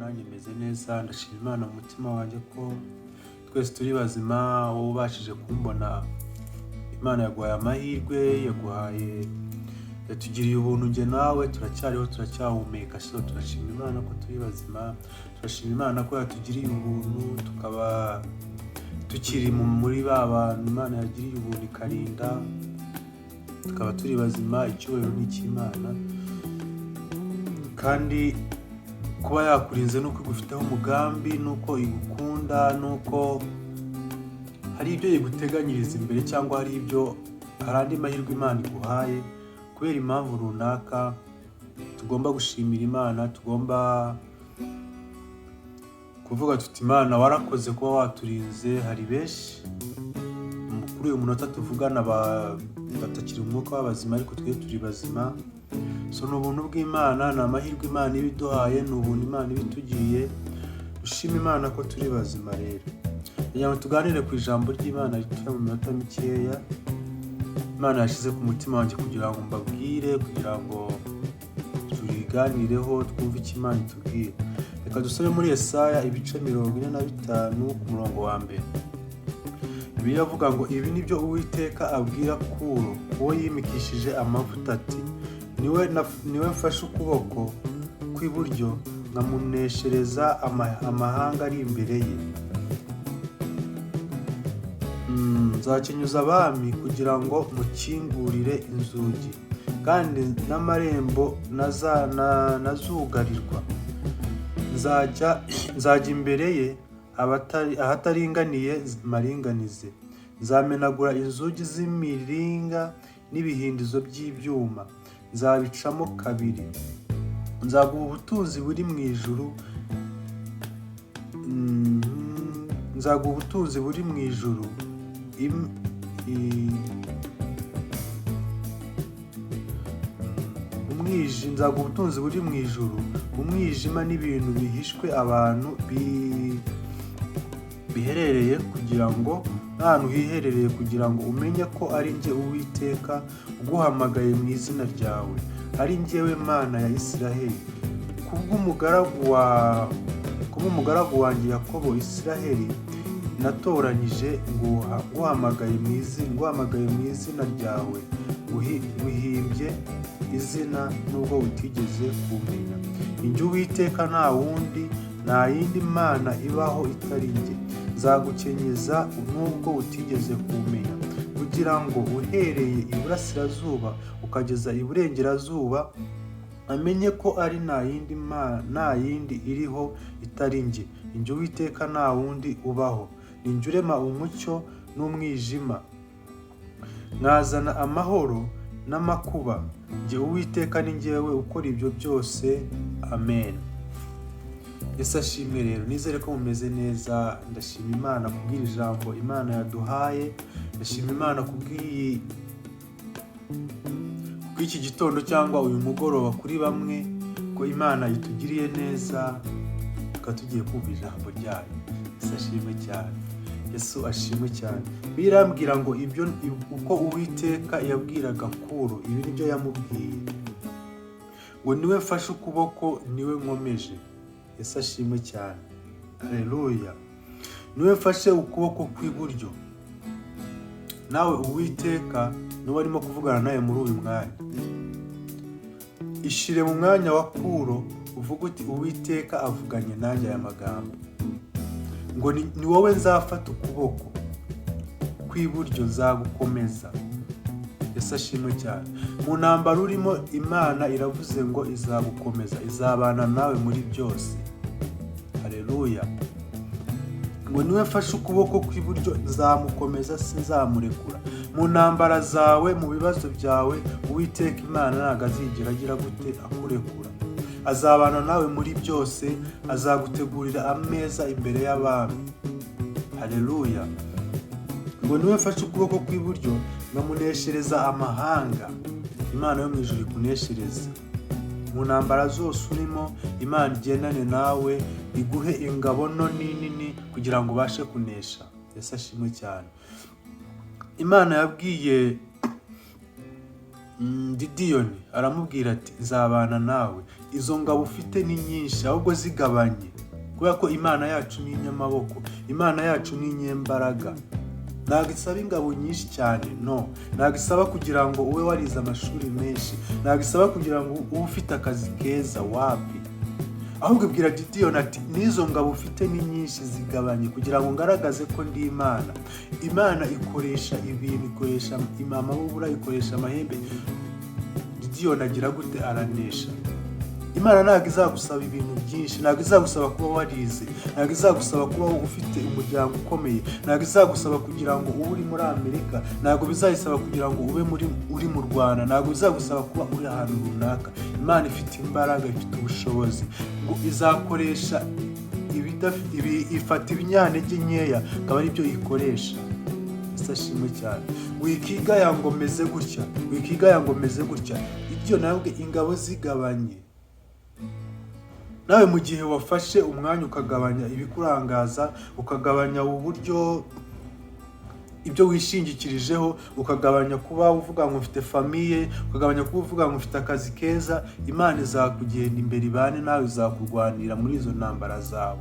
nanjye meze neza, ndashima Imana mu mutima wanjye ko twese turi bazima. Wowe ubashije kumbona, Imana yaguhaye amahirwe, yatugiriye ubuntu. Njye nawe turacyariho, turacyahumeka, so turashima Imana ko turi bazima. Turashima Imana ko yatugiriye ubuntu, tukaba tukiri muri ba bantu Imana yagiriye ubuntu ikarinda, tukaba turi bazima. Icyubahiro ni icy'Imana, kandi kuba yakurinze nuko igufiteho umugambi, nuko igukunda, nuko hari ibyo iguteganyiriza imbere, cyangwa hari andi mahirwe Imana iguhaye kubera impamvu runaka. Tugomba gushimira Imana, tugomba kuvuga tuti Imana warakoze kuba waturinze. Hari benshi kuri uyu munota tuvugana batakiri umwuka w'abazima, ariko twe turi bazima. So ni ubuntu bw'Imana, ni amahirwe Imana ibiduhaye, ni ubuntu Imana ibitugiye. Dushima Imana ko turi bazima. Rero kugira ngo tuganire ku ijambo ry'Imana rituye mu minota mikeya Imana yashyize ku mutima wanjye kugira ngo mbabwire, kugira ngo turiganireho, twumve icyo Imana itubwira. Reka dusome muri Yesaya ibice 45 ku murongo wa mbere. Bibiliya avuga ngo ibi nibyo Uwiteka abwira Kuro, uwo yimikishije amavuta ati: niwe mfashe ukuboko kw'iburyo nkamuneshereza amahanga ari imbere ye. Nzakenyuza abami kugira ngo mukingurire inzugi, kandi n'amarembo nazugarirwa. Nzajya imbere ye, ahataringaniye maringanize. Nzamenagura inzugi z'imiringa n'ibihindizo by'ibyuma, nzabicamo kabiri. Nzaguha ubutunzi buri mu ijuru, nzaguha ubutunzi buri mu ijuru, nzaguha ubutunzi buri mu ijuru, umwijima n'ibintu bihishwe abantu biherereye, kugira ngo n'ahantu hiherereye, kugira ngo umenye ko ari njye Uwiteka uguhamagaye mu izina ryawe, ari njyewe Mana ya Isiraheli. Kubw'umugaragu wanjye Yakobo Isiraheli natoranyije, nguhamagaye mu izina ryawe, uhimbye izina nubwo utigeze kumenya. Njye Uwiteka, nta yindi Mana ibaho itari njye. Nzagukenyeza nubwo utigeze kumenya, kugira ngo uhereye iburasirazuba ukageza iburengerazuba amenye ko ari nta yindi iriho itari njye. Njye Uwiteka, nta wundi ubaho. Ni njye urema umucyo n'umwijima, nkazana amahoro n'amakuba. Njye Uwiteka ni njyewe ukora ibyo byose. Amen. Yesu ashimwe. Rero nizere ko mumeze neza. Ndashima Imana kubw'iri jambo Imana yaduhaye. Ndashima Imana kubw'iki gitondo cyangwa uyu mugoroba kuri bamwe, ko Imana itugiriye neza, tukaba tugiye kumva ijambo ryayo. Yesu ashimwe cyane. Yesu ashimwe cyane. Birambwira ngo uko Uwiteka yabwiraga Kuro, ibi nibyo yamubwiye, ngo niwe mfashe ukuboko, niwe nkomeje. Yesu ashimwe cyane. Haleluya. Niwe mfashe ukuboko kw'iburyo. Nawe Uwiteka niwe arimo kuvugana nawe muri uyu mwanya. Ishire mu mwanya wa Kuro, uvuga uti Uwiteka avuganye nanjye aya magambo, ngo ni wowe nzafata ukuboko kw'iburyo, nzagukomeza. Yesu ashimwe cyane. Mu ntambara urimo, Imana iravuze ngo izagukomeza, izabana nawe muri byose. Haleluya. Ngo niwe mfashe ukuboko kw'iburyo, nzamukomeza, sinzamurekura. Mu ntambara zawe, mu bibazo byawe, Uwiteka Imana ntabwo azigera agira gute akurekura. Azabana nawe muri byose, azagutegurira ameza imbere y'abami. Haleluya. Ngo niwe mfashe ukuboko kw'iburyo, nkamuneshereza amahanga. Imana yo mu ijuru ikuneshereza. Mu ntambara zose urimo, Imana igendane nawe, iguhe ingabo nini kugira ngo ubashe kunesha. Yesu ashimwe cyane. Imana yabwiye Gideyoni, aramubwira ati nzabana nawe. Izo ngabo ufite ni nyinshi, ahubwo zigabanye. kubera ko Imana yacu ni inyamaboko, Imana yacu ni inyembaraga. Ntabwo isaba ingabo nyinshi cyane, no. Ntabwo isaba kugira ngo ube warize amashuri menshi, ntabwo isaba kugira ngo ube ufite akazi keza, wapi. Ahubwo ibwira Gideyoni ati n'izo ngabo ufite ni nyinshi, zigabanye kugira ngo ngaragaze ko ndi Imana. Imana ikoresha ibintu, ikoresha amabubura, ikoresha amahembe. Gideyoni agira gute? Aranesha. Imana ntabwo izagusaba ibintu byinshi, ntabwo izagusaba kuba warize, ntabwo izagusaba kuba ufite umuryango ukomeye, ntabwo izagusaba kugira ngo ube uri muri Amerika, ntabwo bizayisaba kugira ngo ube uri mu Rwanda, ntabwo bizagusaba kuba uri ahantu runaka. Imana ifite imbaraga, ifite ubushobozi, ngo izakoresha ifata ibinyantege nkeya akaba ari byo ikoresha. Ishimwe cyane. Wikigaya ngo meze gutya, wikigaya ngo meze gutya. Ibyo nabwe ingabo zigabanye. Nawe mu gihe wafashe umwanya ukagabanya ibikurangaza, ukagabanya uburyo ibyo wishingikirijeho, ukagabanya kuba uvuga ngo ufite famiye, ukagabanya kuba uvuga ngo ufite akazi keza, Imana izakugenda imbere ibane nawe, izakurwanira muri izo ntambara zawe.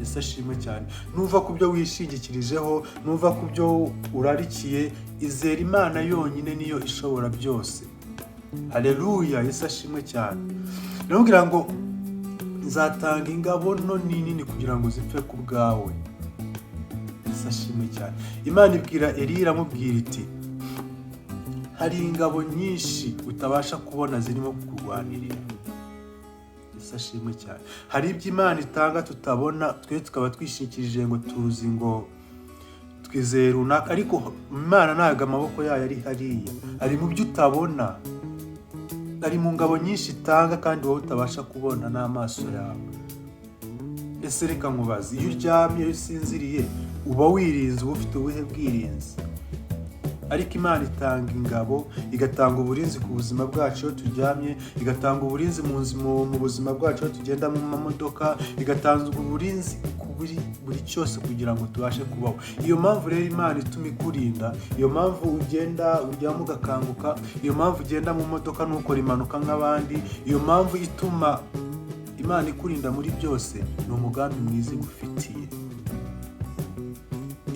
Ishimwe cyane. Nuva ku byo wishingikirijeho, nuva ku byo urarikiye, izera Imana yonyine, niyo ishobora byose. Haleluya. Ishimwe cyane. Nubwira ngo nzatanga ingabo nini kugira ngo zipfe ku bwawe. Ishimwe cyane. Imana ibwira Eliya, iramubwira iti hari ingabo nyinshi utabasha kubona zirimo kukurwanirira. Ishimwe cyane. Hari ibyo Imana itanga tutabona, twe tukaba twishingikirije ngo tuzi ngo twizeye runaka, ariko Imana ntabwo amaboko yayo ari hariya, ari mu byo utabona, ari mu ngabo nyinshi itanga kandi wowe utabasha kubona n'amaso yawe. Ese reka nkubaze, iyo uryamye, iyo usinziriye, uba wirinze, uba ufite ubuhe bwirinzi? Ariko Imana itanga ingabo, igatanga uburinzi ku buzima bwacu iyo turyamye, igatanga uburinzi mu buzima bwacu iyo tugenda mu mamodoka, igatanga uburinzi ku buri cyose kugira ngo tubashe kubaho. Iyo mpamvu rero Imana ituma ikurinda, iyo mpamvu ugenda uryama ugakanguka, iyo mpamvu ugenda mu modoka ntukore impanuka nk'abandi, iyo mpamvu ituma Imana ikurinda muri byose, ni umugambi mwiza igufitiye.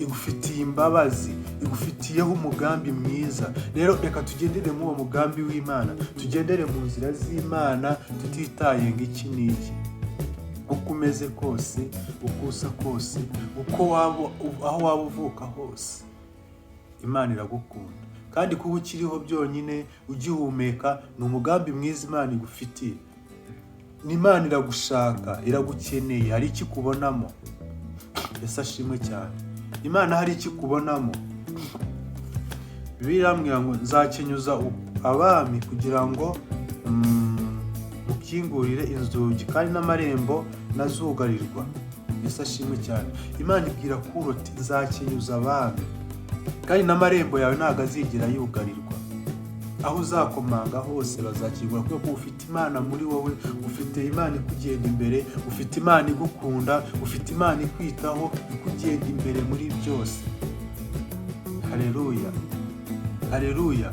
Igufitiye imbabazi, igufitiyeho umugambi mwiza. Rero reka tugendere mu uwo mugambi w'Imana, tugendere mu nzira z'Imana, tutitaye ngo iki n'iki. Uko umeze kose, uko usa kose, aho waba uvuka hose, Imana iragukunda. Kandi kuba ukiriho byonyine ugihumeka, ni umugambi mwiza Imana igufitiye. N'Imana iragushaka, iragukeneye, hari icyo ikubonamo. Ishimwe cyane. Imana hari icyo ikubonamo. Bibiliya irambwira ngo nzakenyuza abami kugira ngo mukingurire inzugi, kandi n'amarembo nazugarirwa. Ishimwe cyane. Imana ibwira Kuro ati nzakenyuza abami, kandi n'amarembo yawe ntabwo azigera yugarirwa. Aho uzakomanga hose bazakingura, kuko ufite Imana muri wowe, ufite Imana ikugenda imbere, ufite Imana igukunda, ufite Imana ikwitaho, ikugenda imbere muri byose. Haleluya. Haleluya.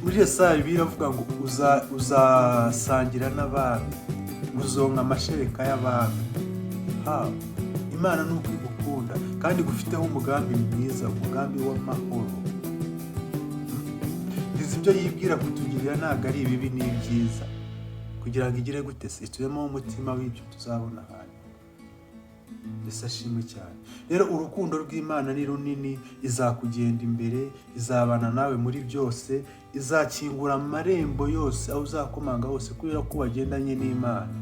Muri Yesaya biravuga ngo uzasangira n'abami, uzonka amashereka y'abami. Imana ni uko igukunda kandi igufiteho umugambi mwiza, umugambi w'amahoro. Ibyo yibwira kutugirira ntabwo ari ibibi, ni byiza, kugira ngo igire gute se itubemo umutima w'ibyo tuzabona hano. Ishimwe cyane. Rero urukundo rw'Imana ni runini, izakugenda imbere, izabana nawe muri byose, izakingura amarembo yose aho uzakomanga hose, kubera ko wagendanye n'Imana.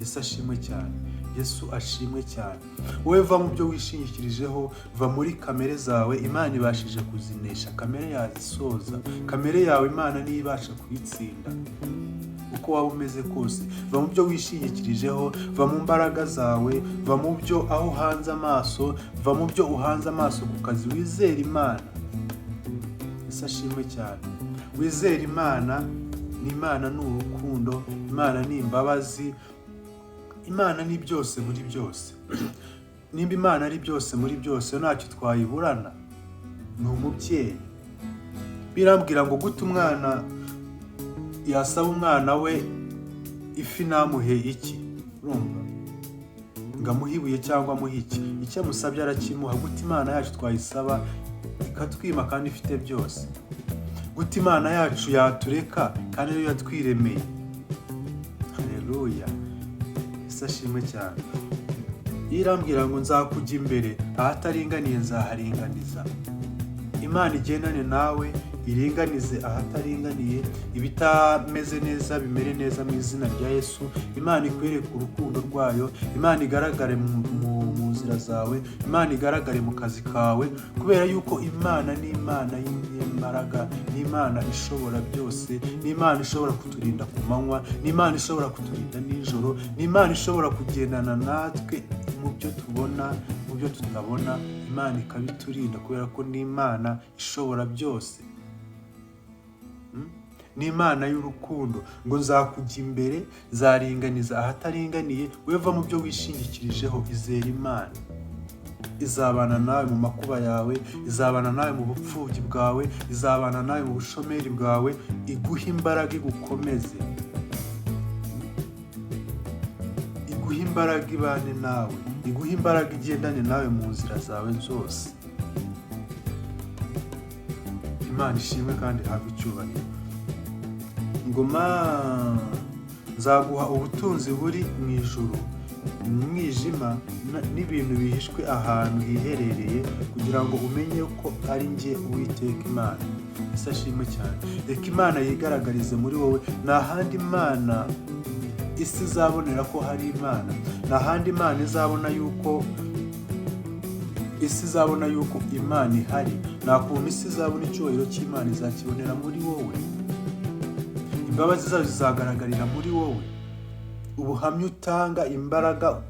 Ishimwe cyane. Yesu ashimwe cyane. Wowe va mu byo wishingikirijeho, va muri kamere zawe, Imana ibashije kuzinesha. Kamere yazisoza, kamere yawe Imana niyo ibasha kuyitsinda. Uko waba umeze kose, va mu byo wishingikirijeho, va mu mbaraga zawe, va mu byo aho uhanze amaso, va mu byo uhanze amaso ku kazi, wizere Imana. Ishimwe cyane. Wizere Imana. Imana ni urukundo, Imana ni imbabazi, Imana ni byose muri byose. Nimba Imana ari byose muri byose, ntacyo twayiburana. Ni umubyeyi. Birambwira ngo gute umwana yasaba umwana we ifi namuhe iki? urumva ngo amuhibuye cyangwa amuhike, icyo amusabye arakimuha. Gute Imana yacu twayisaba ikatwima kandi ifite byose? Gute Imana yacu yatureka kandi ariyo yatwiremeye? Haleluya, Yesu ashimwe cyane. Irambwira ngo nzakujya imbere, ahataringaniye nzaharinganiza. Imana igendane nawe, iringanize ahataringaniye, ibitameze neza bimere neza mu izina rya Yesu. Imana ikwereke urukundo rwayo, Imana igaragare mu nzira zawe, Imana igaragare mu kazi kawe, kubera yuko Imana ni Imana y'imbaraga, ni Imana ishobora byose, ni Imana ishobora kuturinda ku manywa, ni Imana ishobora kuturinda nijoro, ni Imana ishobora kugendana natwe mu byo tubona, mu byo tutabona. Imana ikabiturinda kubera ko ni Imana ishobora byose. Ni Imana y'urukundo. Ngo nzakujya imbere, zaringaniza ahataringaniye. Weva mu byo wishingikirijeho, izera Imana. Izabana nawe mu makuba yawe, izabana nawe mu bupfubyi bwawe, izabana nawe mu bushomeri bwawe, iguha imbaraga, igukomeze, iguha imbaraga, ibane nawe, iguha imbaraga, igendane nawe mu nzira zawe zose. Imana ishimwe kandi ihabwe icyubahiro. Ngoma nzaguha ubutunzi buri mu ijuru, mu mwijima n'ibintu bihishwe ahantu hiherereye, kugira ngo umenye ko ari njye Uwiteka Imana. Yesu ashimwe cyane. Reka Imana yigaragarize muri wowe. Nta handi Imana isi izabonera ko hari Imana, nta handi Imana izabona yuko Imana ihari. Nta kuntu isi izabona icyubahiro cy'Imana, izakibonera muri wowe. Imbabazi zayo zizagaragarira muri wowe. Ubuhamya utanga, imbaraga,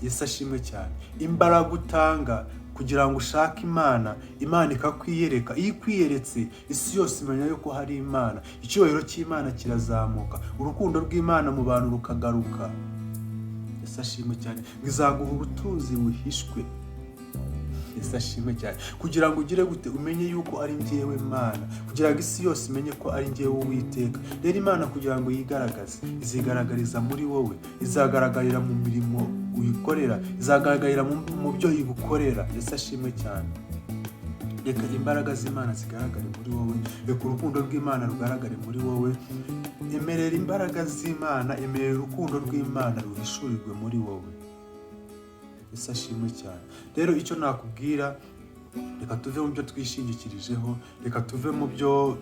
Yesu ashimwe cyane, imbaraga utanga kugira ngo ushake Imana, Imana ikakwiyereka. Iyo ikwiyeretse, isi yose imenya yuko hari Imana, icyubahiro cy'Imana kirazamuka, urukundo rw'Imana mu bantu rukagaruka. Yesu ashimwe cyane. Izaguha ubutunzi buhishwe. Yesu ashimwe cyane. Kugira ngo ugire gute? Umenye yuko ari njyewe Imana, kugira ngo isi yose imenye ko ari njyewe Uwiteka. Rero Imana kugira ngo yigaragaze, izigaragariza muri wowe, izagaragarira mu mirimo uyikorera, izagaragarira mu byo igukorera. Yesu ashimwe cyane. Reka imbaraga z'Imana zigaragare muri wowe, reka urukundo rw'Imana rugaragare muri wowe. Emerera imbaraga z'Imana, emerera urukundo rw'Imana ruhishurirwe muri wowe. Yesu ashimwe cyane. Rero icyo nakubwira, reka tuve mu byo twishingikirijeho, reka tuve mu byo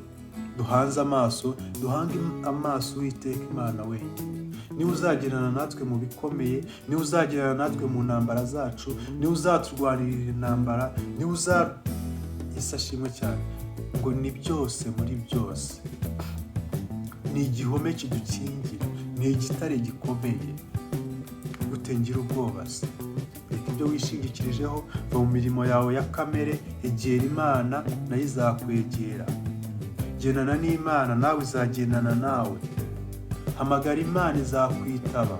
duhanze amaso, duhange amaso Uwiteka Imana wenyine. Niwe uzagerana natwe mu bikomeye, niwe uzagerana natwe mu ntambara zacu, niwe uzaturwanirira intambara, niwe Yesu ashimwe cyane. Ngo ni byose muri byose, ni igihome kidukingira, ni igitare gikomeye. Gutengira ubwoba se? Reka ibyo wishingikirijeho, va mu mirimo yawe ya kamere, egera Imana nayo izakwegera. Gendana n'Imana nawe izagendana nawe. Hamagara Imana izakwitaba.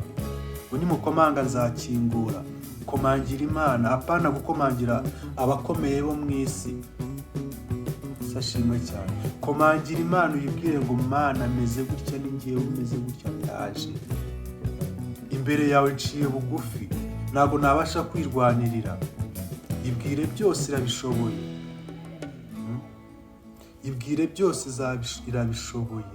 Ngo nimukomanga nzakingura. Komangira Imana, apana gukomangira abakomeye bo mu isi. Ashimwe cyane. Komangira Imana uyibwire ngo Mana meze gutya, ni njyewe umeze gutya, ndaje imbere yawe, nciye bugufi, ntabwo nabasha kwirwanirira. Ibwire byose irabishoboye. Ibwire byose irabishoboye.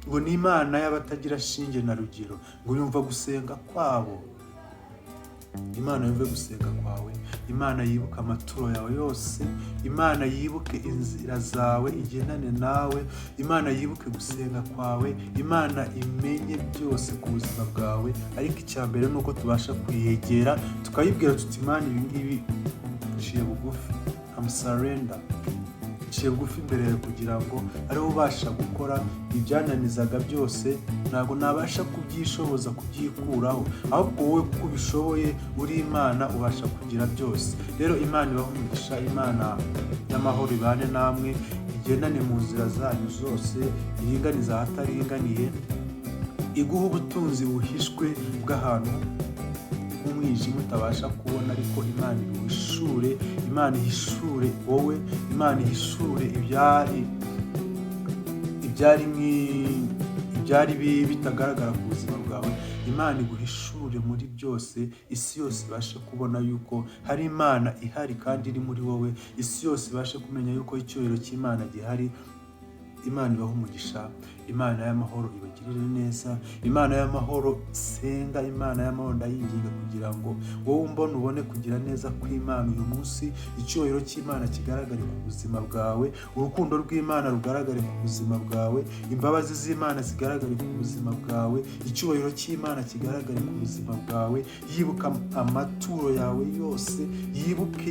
Ngo ni Imana y'abatagira shinge na rugero, ngo yumva gusenga kwabo. Imana yumve gusenga kwawe, Imana yibuke amaturo yawe yose, Imana yibuke inzira zawe, igendane nawe, Imana yibuke gusenga kwawe, Imana imenye byose ku buzima bwawe. Ariko icya mbere ni uko tubasha kwiyegera, tukayibwira tuti Imana ibi ngibi nciye bugufi, surrender, nciye bugufi imbere yawe, kugira ngo ariho ubasha gukora ibyananizaga byose. Ntabwo nabasha kubyishoboza kubyikuraho, ahubwo wowe kuko ubishoboye uri Imana, ubasha kugira byose. Rero Imana ibahe umugisha, Imana y'amahoro ibane namwe, igendane mu nzira zanyu zose, iringaniza ahataringaniye, iguha ubutunzi buhishwe bw'ahantu h'umwijima utabasha kubona, ariko Imana ihishure, Imana ihishure wowe, Imana ihishure ibyari bitagaragara ku buzima bwawe. Imana iguhishure muri byose, isi yose ibashe kubona yuko hari Imana ihari kandi iri muri wowe, isi yose ibashe kumenya yuko icyubahiro cy'Imana gihari. Imana ibahe umugisha, Imana y'amahoro ibagirire neza, Imana y'amahoro senga, Imana y'amahoro ndayinginga kugira ngo wowe umbone ubone kugira neza kw'Imana uyu munsi, icyubahiro cy'Imana kigaragare ku buzima bwawe, urukundo rw'Imana rugaragare ku buzima bwawe, imbabazi z'Imana zigaragare ku buzima bwawe, icyubahiro cy'Imana kigaragare ku buzima bwawe. Yibuka amaturo yawe yose, yibuke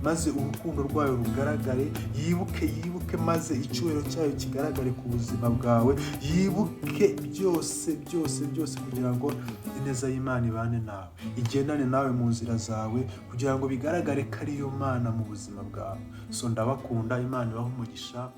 maze urukundo rwayo rugaragare, yibuke maze icyubahiro cyayo kigaragare ku buzima bwawe, yibuke byose kugira ngo ineza y'Imana ibane nawe, igendane nawe mu nzira zawe, kugira ngo bigaragare ko ariyo Mana mu buzima bwawe. So ndabakunda, Imana ibahe umugisha.